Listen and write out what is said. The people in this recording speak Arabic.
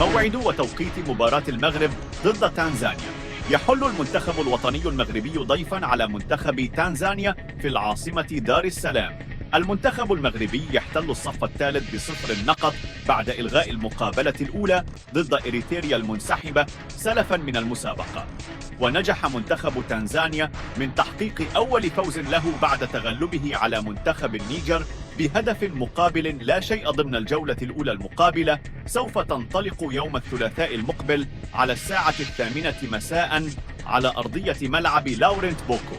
موعد وتوقيت مباراة المغرب ضد تنزانيا. يحل المنتخب الوطني المغربي ضيفا على منتخب تنزانيا في العاصمة دار السلام. المنتخب المغربي يحتل الصف الثالث ب0 نقط بعد إلغاء المقابلة الأولى ضد إريتريا المنسحبة سلفا من المسابقة. ونجح منتخب تنزانيا من تحقيق أول فوز له بعد تغلبه على منتخب النيجر بهدف مقابل لا شيء ضمن الجولة الأولى المقابلة، سوف تنطلق يوم الثلاثاء المقبل على 8:00 مساء على أرضية ملعب لاورنت بوكو.